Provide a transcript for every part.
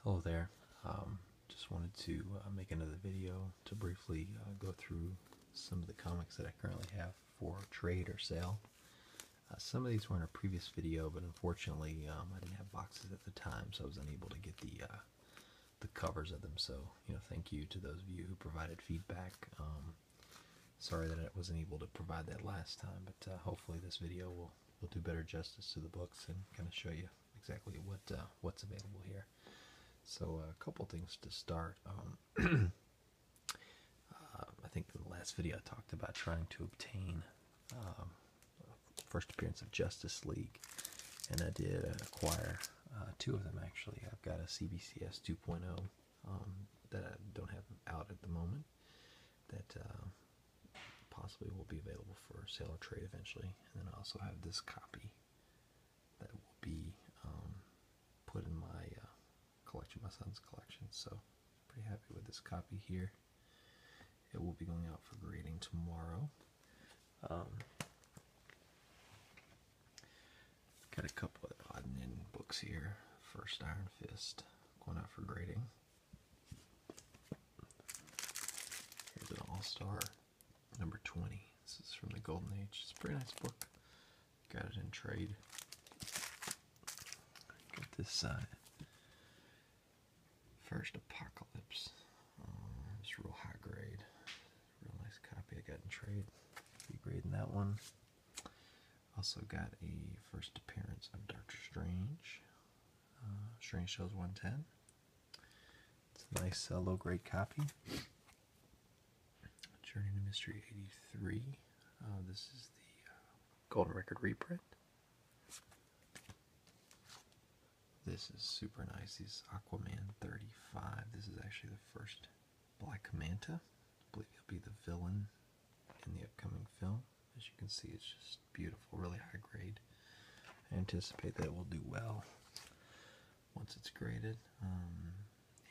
Hello there. Just wanted to make another video to briefly go through some of the comics that I currently have for trade or sale. Some of these were in a previous video, but unfortunately I didn't have boxes at the time, so I was unable to get the covers of them. So, thank you to those of you who provided feedback. Sorry that I wasn't able to provide that last time, but hopefully this video will do better justice to the books and kind of show you exactly what's available here. So a couple things to start. I think in the last video I talked about trying to obtain first appearance of Justice League, and I did acquire two of them actually. I've got a CBCS 2.0 that I don't have out at the moment that possibly will be available for sale or trade eventually, and then I also have this copy that will be put in my collection, my son's collection. So pretty happy with this copy here. It will be going out for grading tomorrow. Got a couple of odd and end books here. First Iron Fist going out for grading. Here's an All-Star number 20. This is from the Golden Age. It's a pretty nice book. Got it in trade. Got this side. First Apocalypse. It's real high grade. Real nice copy I got in trade. Be grading that one. Also got a first appearance of Doctor Strange. Strange Shows 110. It's a nice low grade copy. Journey to Mystery 83. This is the Golden Record reprint. This is super nice. This is Aquaman 35. This is actually the first Black Manta. I believe he'll be the villain in the upcoming film. As you can see, it's just beautiful, really high grade. I anticipate that it will do well once it's graded.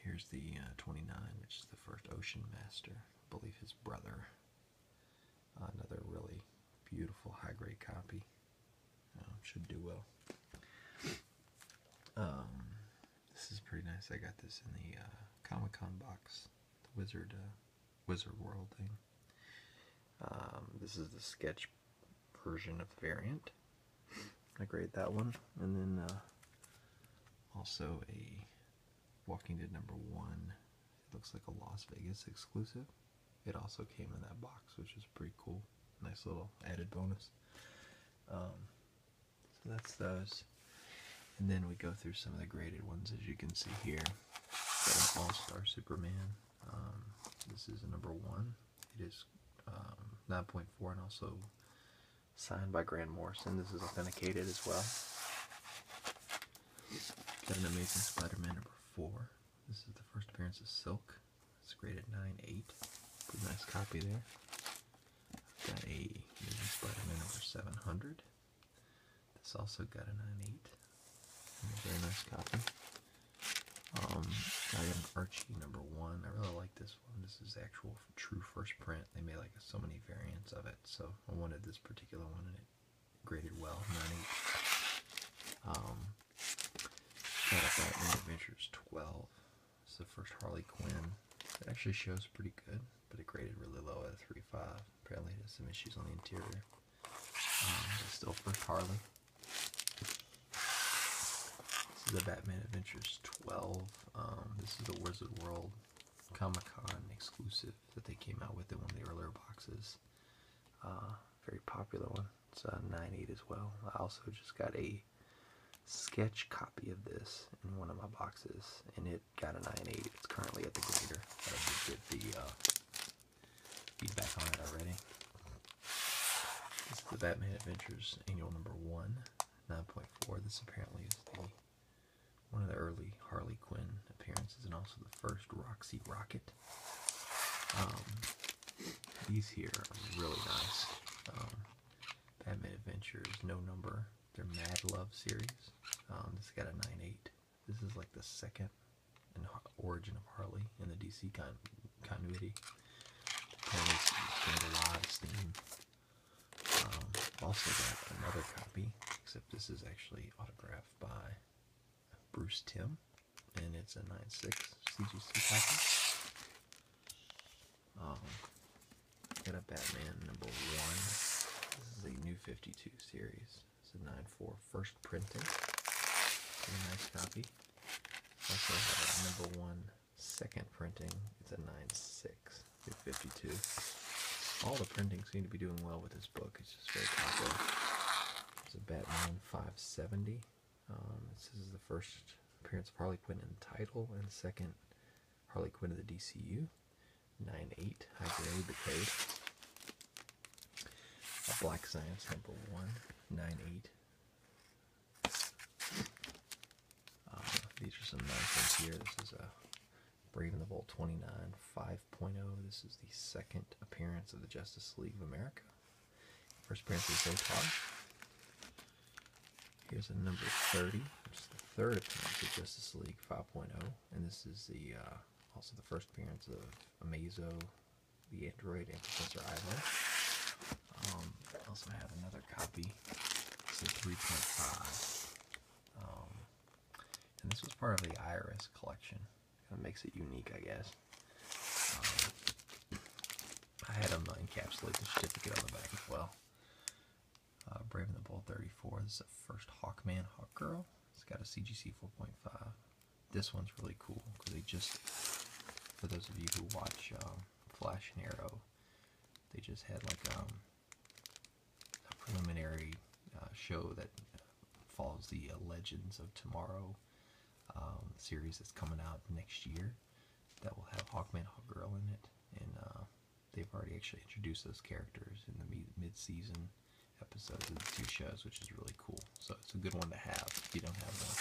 Here's the 29, which is the first Ocean Master. I believe his brother. Another really beautiful high grade copy. Should do well. This is pretty nice. I got this in the Comic-Con box, the Wizard World thing. This is the sketch version of the variant. I grade that one, and then also a Walking Dead number 1. It looks like a Las Vegas exclusive. It also came in that box, which is pretty cool. Nice little added bonus. So that's those. And then we go through some of the graded ones, as you can see here. Got an All-Star Superman. This is a number 1. It is 9.4 and also signed by Grant Morrison. This is authenticated as well. Got an Amazing Spider-Man number 4. This is the first appearance of Silk. It's graded 9.8. Pretty nice copy there. Got a Amazing Spider-Man number 700. This also got a 9.8. Very nice copy. I got an Archie number 1. I really like this one. This is actual true first print. They made like so many variants of it, so I wanted this particular one, and it graded well. 9.8. Got a Batman Adventures 12. This is the first Harley Quinn. It actually shows pretty good, but it graded really low at a 3.5. Apparently it has some issues on the interior. It's still first Harley. This is the Batman Adventures 12. This is the Wizard World Comic-Con exclusive that they came out with in one of the earlier boxes. Very popular one. It's a 9.8 as well. I also just got a sketch copy of this in one of my boxes, and it got a 9.8. It's currently at the grader. I did get the feedback on it already. This is the Batman Adventures Annual number 1, 9.4. This apparently is one of the early Harley Quinn appearances, and also the first Roxy Rocket. These here are really nice. Batman Adventures No Number. They're Mad Love series. This got a 9.8. This is like the second in origin of Harley in the DC continuity. Apparently it's gained a lot of steam. Also got another copy, except this is actually autographed by Bruce Timm, and it's a 9.6 CGC package. Got a Batman number 1. This is a new 52 series. It's a 9.4 first printing. A nice copy. Also have a number 1 second printing. It's a 9.6 new 52. All the printing seem to be doing well with this book. It's just very popular. It's a Batman 570. This is the first appearance of Harley Quinn in the title, and the second Harley Quinn of the DCU. 9.8 high grade, the code. A Black Science number 1. 9.8. These are some nice ones here. This is a Brave and the Bold 29 5.0. This is the second appearance of the Justice League of America. First appearance of Zotar. Here's a number 30, which is the third appearance of Justice League 5.0, and this is the also the first appearance of Amazo, the android, and Professor Ivo. I also have another copy. It's a 3.5. And this was part of the Iris collection. Kind of makes it unique, I guess. I had them encapsulate the certificate on the back as well. Brave and the Bold 34. This is the first Hawkman, Hawkgirl. It's got a CGC 4.5. This one's really cool because they just, for those of you who watch Flash and Arrow, they just had like a preliminary show that follows the Legends of Tomorrow series that's coming out next year that will have Hawkman, Hawkgirl in it, and they've already actually introduced those characters in the mid-season episodes of the two shows, which is really cool. So it's a good one to have if you don't have one.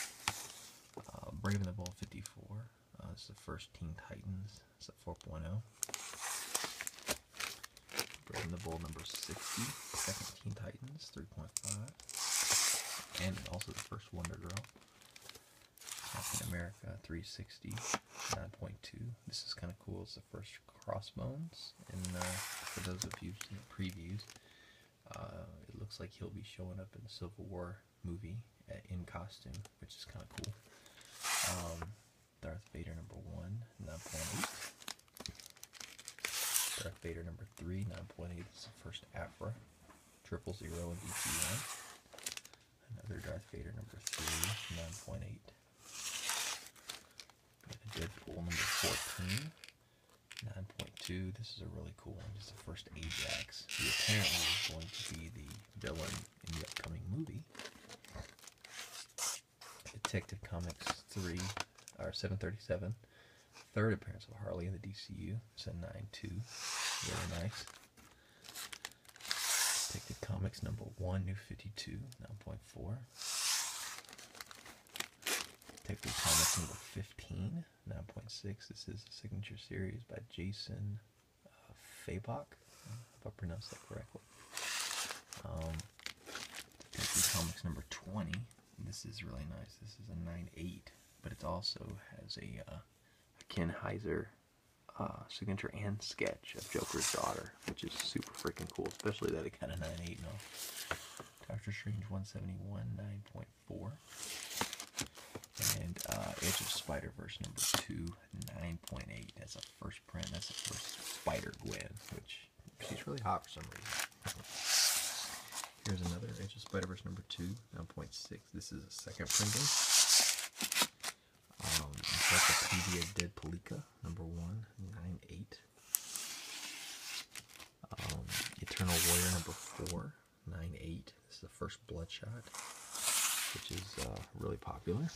Brave and the Bold 54. This is the first Teen Titans. It's a 4.0. Brave and the Bold number 60. Second Teen Titans 3.5. And also the first Wonder Girl. Captain America 360 9.2. This is kind of cool. It's the first Crossbones. And for those of you who've seen the previews, it looks like he'll be showing up in the Civil War movie in costume, which is kind of cool. Darth Vader number 1, 9.8. Darth Vader number 3, 9.8. This is the first Afra. 000 in DC1. Another Darth Vader number 3, 9.8. Deadpool number 14, 9.2. This is a really cool one. This is the first Ajax, who apparently is going to be the villain in the upcoming movie. Detective Comics 737. Third appearance of Harley in the DCU. It's a 9.2. Really nice. Detective Comics number 1, New 52, 9.4. Detective Comics number 15, 9.6. This is a signature series by Jason Fabok, if I pronounced that correctly. Detective Comics number 20. This is really nice. This is a 9.8, but it also has a Ken Heiser signature and sketch of Joker's daughter, which is super freaking cool, especially that it got a 9.8 now. Doctor Strange 171, 9.4. And Edge of Spider-Verse number 2, 9.8. That's a first print. That's the first Spider-Gwen, which she's really hot for some reason. Here's another Edge of Spider-Verse number 2, 9.6. This is a second printing. Encyclopedia Deadpoolika number 1, 9.8. Eternal Warrior number 4, 9.8. This is the first Bloodshot, which is really popular.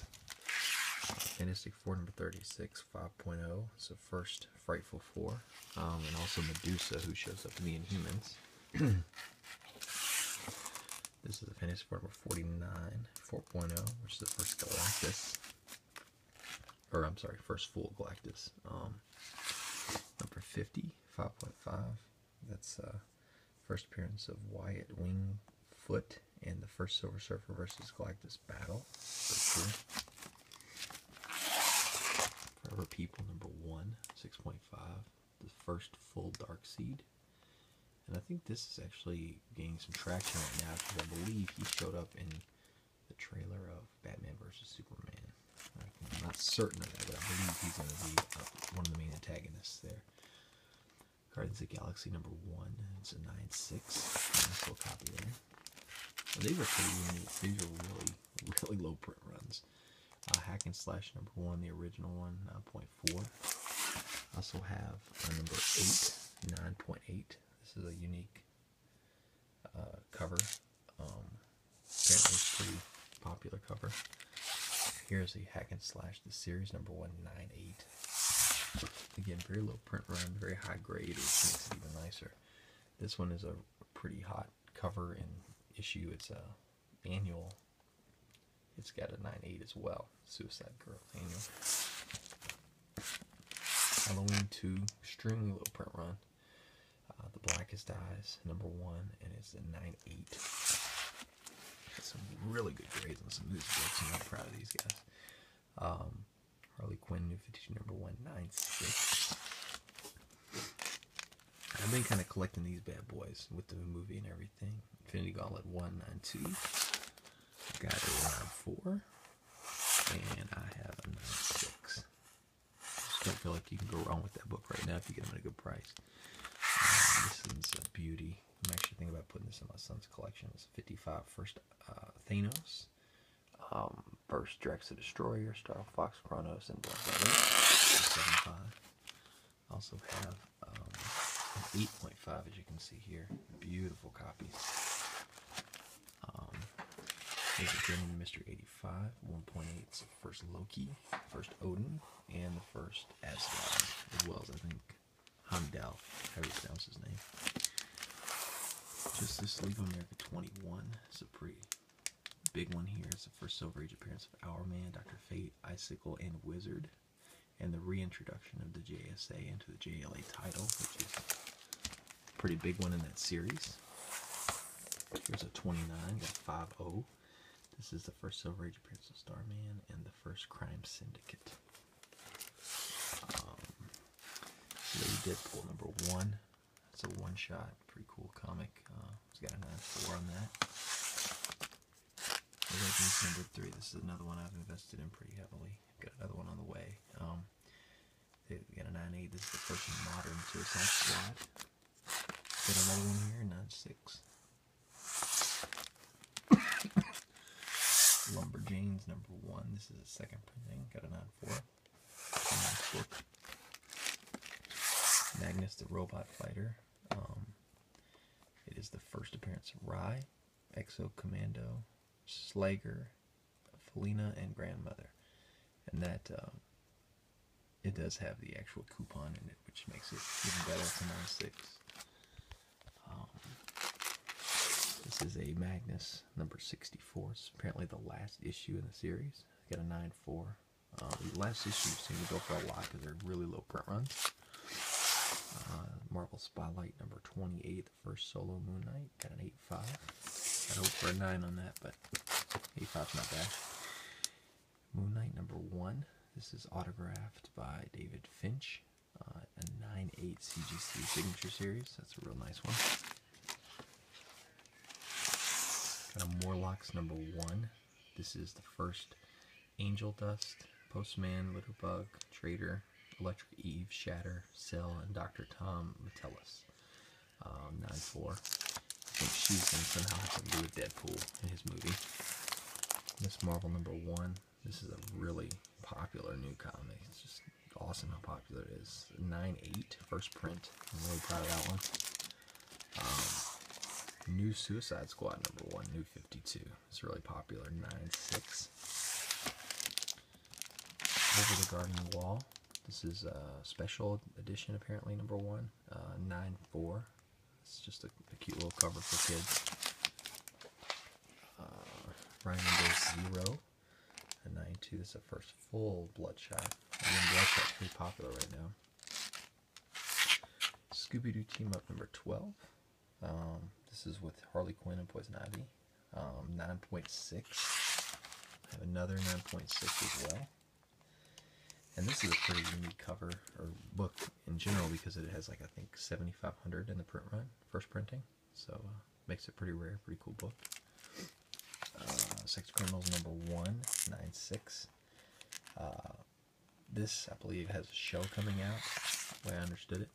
Fantastic Four number 36, 5.0. It's the first Frightful Four. And also Medusa, who shows up in the Inhumans. This is the Fantastic Four number 49, 4.0, which is the first Galactus. Or, I'm sorry, first full Galactus. Number 50, 5.5. That's first appearance of Wyatt Wingfoot in the first Silver Surfer versus Galactus battle. Very cool. Forever People number 1, 6.5. The first full Darkseid. And I think this is actually gaining some traction right now because I believe he showed up in the trailer of Batman vs. Superman. I'm not certain of that, but I believe he's going to be one of the main antagonists there. Guardians of the Galaxy #1. It's a 9.6. Nice little copy there. Well, these are pretty unique. These are really low print runs. Hack and Slash #1, the original one, 9.4. Also have number 8, 9.8. This is a unique cover. Apparently it's a pretty popular cover. Here's the Hack and Slash, the series #1, 9.8. Again, very low print run, very high grade, which makes it even nicer. This one is a pretty hot cover and issue. It's a annual. It's got a 9.8 as well. Suicide Girls annual. Halloween 2, extremely low print run. The Blackest Eyes, #1, and it's a 9.8. Got some really good grades on some of these books, and I'm proud of these guys. Harley Quinn, New 52, #1, 9.6. I've been kind of collecting these bad boys with the movie and everything. Infinity Gauntlet 1, 9.2. Got a 9.4. And I have a 9.6. Just don't feel like you can go wrong with that book right now if you get them at a good price. This is a beauty. I'm actually thinking about putting this in my son's collection. It's 55 first Thanos. First Drax the Destroyer, Star Fox, Kronos, and Black Widow. 75. Also have an 8.5, as you can see here. Beautiful copies. There's a Journey to Mystery 85. 1.8. It's the first Loki, first Odin, and the first Asgard, as well as I think Heimdall, however you pronounce his name. Justice League of America 21. It's a pretty big one here. It's the first Silver Age appearance of Hourman, Dr. Fate, Icicle, and Wizard, and the reintroduction of the JSA into the JLA title, which is a pretty big one in that series. Here's a 29, got 5.0. This is the first Silver Age appearance of Starman and the first Crime Syndicate. Lady Deadpool #1. It's a one-shot, pretty cool comic. It's got a 9.4 on that. Legends #3. This is another one I've invested in pretty heavily. Got another one on the way. They got a 9.8. This is the first modern Suicide Squad. Got another one here, 9.6. Lumberjanes #1. This is a second printing. Got a 9.4. It's a nice book. Magnus the Robot Fighter. It is the first appearance of Rai, Exo Commando, Slager, Felina, and Grandmother. And that, it does have the actual coupon in it, which makes it even better for 9.6. This is a Magnus #64. It's apparently the last issue in the series. Got a 9.4. The last issues seem to go for a lot because they're really low print runs. Marvel Spotlight #28, the first solo Moon Knight. Got an 8.5. I'd hope for a 9 on that, but 8.5's not bad. Moon Knight #1. This is autographed by David Finch. A 9.8 CGC signature series. That's a real nice one. Got a Morlocks #1. This is the first Angel Dust, Postman, Littlebug, Trader, Electric Eve, Shatter, Cell, and Dr. Tom Metellus. 9.4. I think she's going to somehow have to do with Deadpool in his movie. Miss Marvel #1. This is a really popular new comic. It's just awesome how popular it is. 9.8, first print. I'm really proud of that one. New Suicide Squad #1, New 52. It's really popular. 9.6. Over the Garden Wall. This is a special edition, apparently, #1. 9.4. It's just a cute little cover for kids. Ryan and Zero. A 9.2. This is the first full Bloodshot. Again, Bloodshot's pretty popular right now. Scooby-Doo Team Up #12. This is with Harley Quinn and Poison Ivy. 9.6. I have another 9.6 as well. And this is a pretty unique cover, or book in general, because it has, like, I think 7,500 in the print run, first printing. So, makes it pretty rare, pretty cool book. Sex Criminals #1, 9.6. This, I believe, has a show coming out, the way I understood it.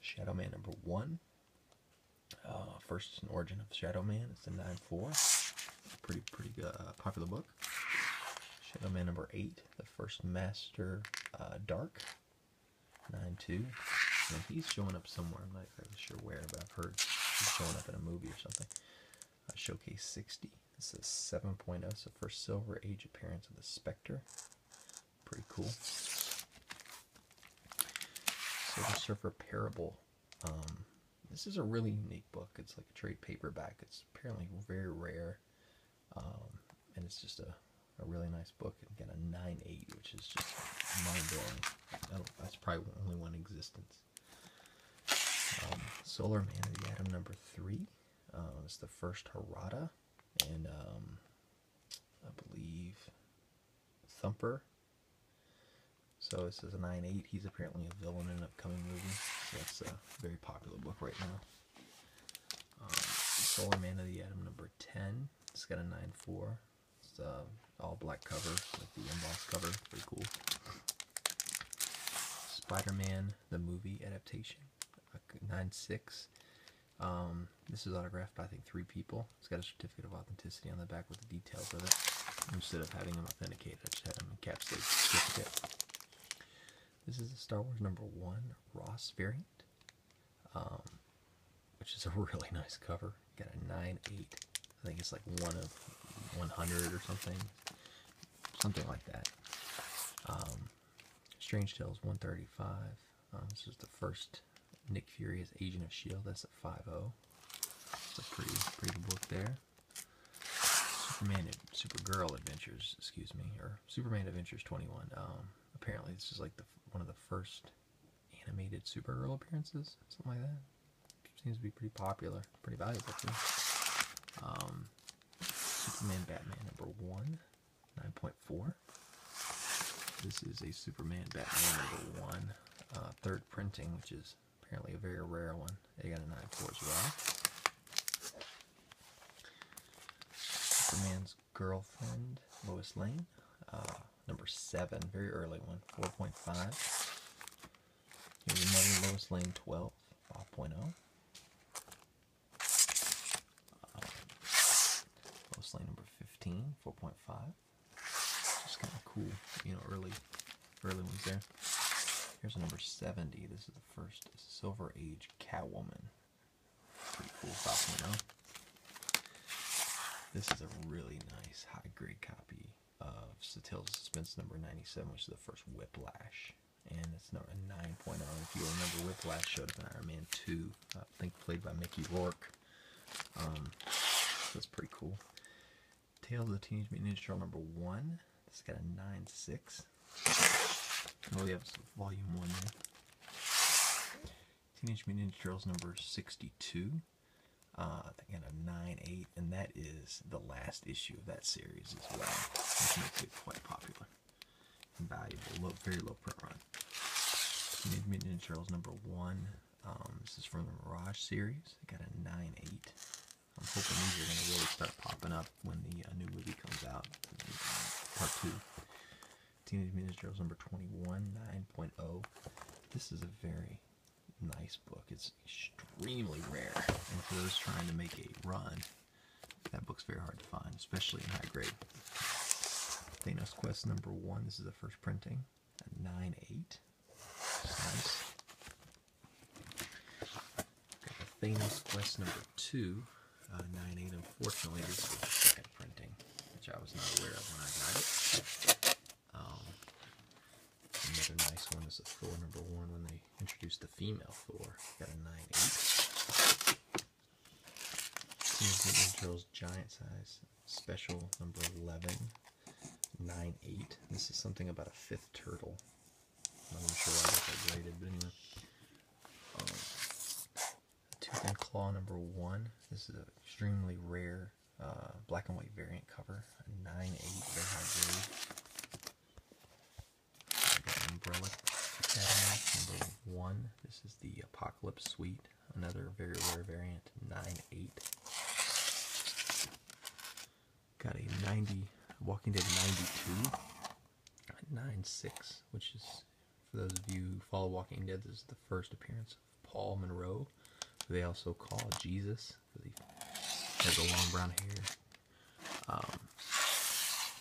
Shadow Man number 1. First origin of Shadow Man. It's a 9.4. Pretty popular book. Shadow Man number 8. The first Master Dark. 9.2. And he's showing up somewhere. I'm not exactly sure where, but I've heard he's showing up in a movie or something. Showcase 60. This is 7.0. So first Silver Age appearance of the Spectre. Pretty cool. Silver Surfer Parable. This is a really unique book. It's like a trade paperback. It's apparently very rare. And it's just a really nice book. Again, a 9.8, which is just mind-blowing. That's probably only one in existence. Solar Man of the Atom number 3. It's the first Harada. And I believe Thumper. So this is a 9.8. He's apparently a villain in an upcoming movie. So that's a very popular book right now. Solar Man of the Atom number 10. It's got a 9.4. It's all black cover with the embossed cover. Pretty cool. Spider-Man the movie adaptation. 9.6. This is autographed by I think 3 people. It's got a certificate of authenticity on the back with the details of it. Instead of having them authenticated, I just had them encapsulated certificate. This is the Star Wars number 1 Ross variant, which is a really nice cover. Got a 9.8. I think it's like 1 of 100 or something like that. Strange Tales 135. This is the first Nick Fury as Agent of S.H.I.E.L.D. That's a 5.0. It's a pretty good book there. Supergirl Adventures, or Superman Adventures 21. Apparently this is like one of the first animated Supergirl appearances, something like that. Seems to be pretty popular, pretty valuable too. Superman Batman number 1, 9.4. This is a Superman Batman number 1, third printing, which is apparently a very rare one. They got a 9.4 as well. Superman's Girlfriend, Lois Lane, number 7, very early one, 4.5. Here's another Lois Lane 12, 5.0. Lois Lane number 15, 4.5. Just kind of cool, early ones there. Here's a number 70. This is the first Silver Age Catwoman. Pretty cool, 5.0. This is a really nice high-grade copy of Tales of Suspense number 97, which is the first Whiplash. And it's number 9.0. If you remember, Whiplash showed up in Iron Man 2, I think played by Mickey Rourke. That's pretty cool. Tales of the Teenage Mutant Ninja Turtles number 1. This got a 9.6. Oh, we have volume 1 there. Teenage Mutant Ninja Turtles number 62. Again, a 9.8, and that is the last issue of that series as well, which makes it quite popular and valuable. Very low print run. Teenage Mutant Ninja Turtles number 1. This is from the Mirage series. I got a 9.8. I'm hoping these are going to really start popping up when the new movie comes out, part 2. Teenage Mutant Ninja Turtles number 21, 9.0. This is a very nice book. It's extremely rare, and for those trying to make a run, that book's very hard to find, especially in high grade. Thanos Quest number 1. This is the first printing at 9.8. Nice. Got the Thanos Quest number 2, 9.8. Unfortunately, this is the second printing, which I was not aware of when I got it. Another nice one is the Thor number 1 when they introduced the female Thor. Got a 9.8. Teenage Mutant Ninja Turtles Giant Size Special number 11. 9.8. This is something about a 5th turtle. I'm not sure why that's graded, but anyway. Tooth and Claw number 1. This is an extremely rare black and white variant cover. A 9.8, very high grade. Umbrella Academy number 1. This is the Apocalypse Suite, another very rare variant, 9.8. Got a 90 Walking Dead 92. 9/6, which is, for those of you who follow Walking Dead, this is the first appearance of Paul Monroe, who they also call Jesus, because he has the long brown hair.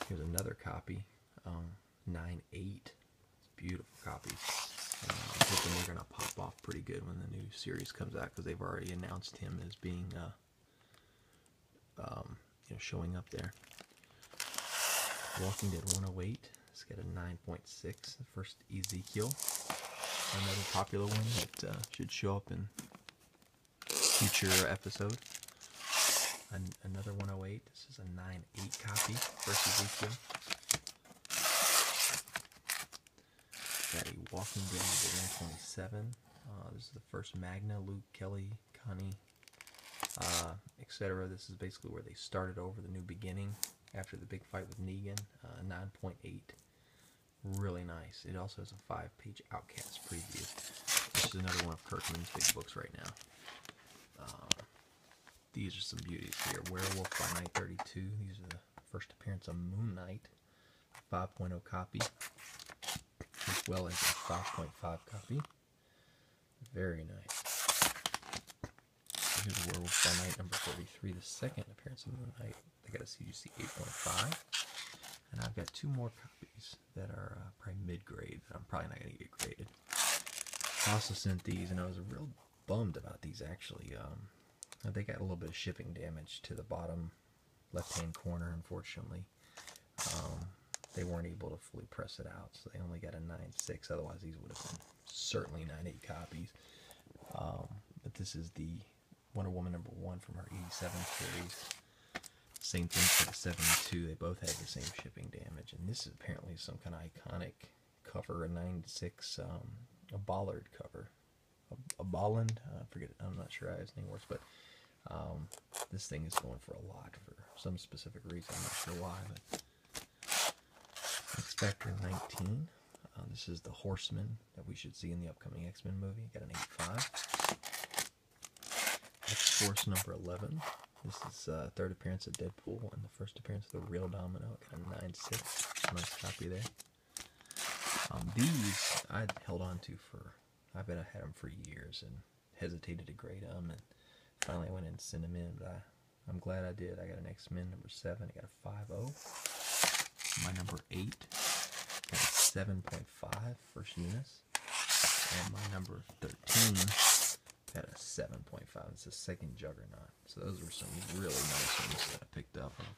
Here's another copy, 9/8. It's beautiful copies. I'm hoping they're going to pop off pretty good when the new series comes out, because they've already announced him as being, showing up there. Walking Dead 108. It's got a 9.6. The first Ezekiel. Another popular one that should show up in future episode. Another 108. This is a 9/8 copy. First Ezekiel. Got a Walking Dead 127. This is the first Magna, Luke, Kelly, Connie, etc. This is basically where they started over, the new beginning after the big fight with Negan. 9.8. Really nice. It also has a 5-page Outcast preview. This is another one of Kirkman's big books right now. These are some beauties here. Werewolf by Night 32. These are the first appearance of Moon Knight. 5.0 copy, as well as a 5.5 copy. Very nice. Here's Werewolf by Night number 33, the second appearance of Moon Knight. They got a CGC 8.5. And I've got 2 more copies that are probably mid-grade, but I'm probably not going to get graded. I also sent these, and I was real bummed about these, actually. They got a little bit of shipping damage to the bottom left-hand corner, unfortunately. They weren't able to fully press it out, so they only got a 9/6. Otherwise, these would have been certainly 9/8 copies. But this is the Wonder Woman number 1 from her 87 series. Same thing for the 72. They both had the same shipping damage. And this is apparently some kind of iconic cover, a 9/6, a Bollard cover. A Bolland, I forget it, I'm not sure how his name works, but this thing is going for a lot for some specific reason. I'm not sure why, but X Factor 19. This is the Horseman that we should see in the upcoming X-Men movie. Got an 8.5. X-Force number 11. This is third appearance of Deadpool and the first appearance of the Real Domino. Got a 9/6. Nice copy there. These I'd held on to for, I bet I had them for years and hesitated to grade them, and finally I went and sent them in, but I'm glad I did. I got an X-Men number 7. I got a 5.0. My number 8. Got a 7.5 First Eunice. And my number 13 got a 7.5. It's the second Juggernaut. So those were some really nice ones that I picked up. And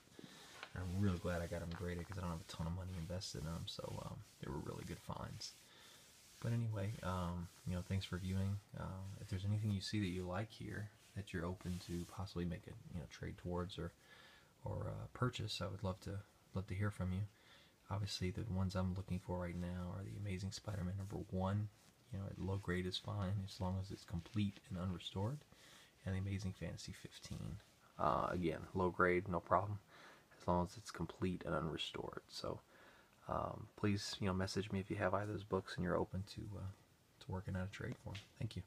I'm really glad I got them graded because I don't have a ton of money invested in them. So they were really good finds. But anyway, thanks for viewing. If there's anything you see that you like here that you're open to possibly make a trade towards or purchase, I would love to hear from you. Obviously, the ones I'm looking for right now are the Amazing Spider-Man number 1. At low grade is fine as long as it's complete and unrestored, and the Amazing Fantasy 15. Again, low grade, no problem, as long as it's complete and unrestored. So please, message me if you have either of those books and you're open to working out a trade for them. Thank you.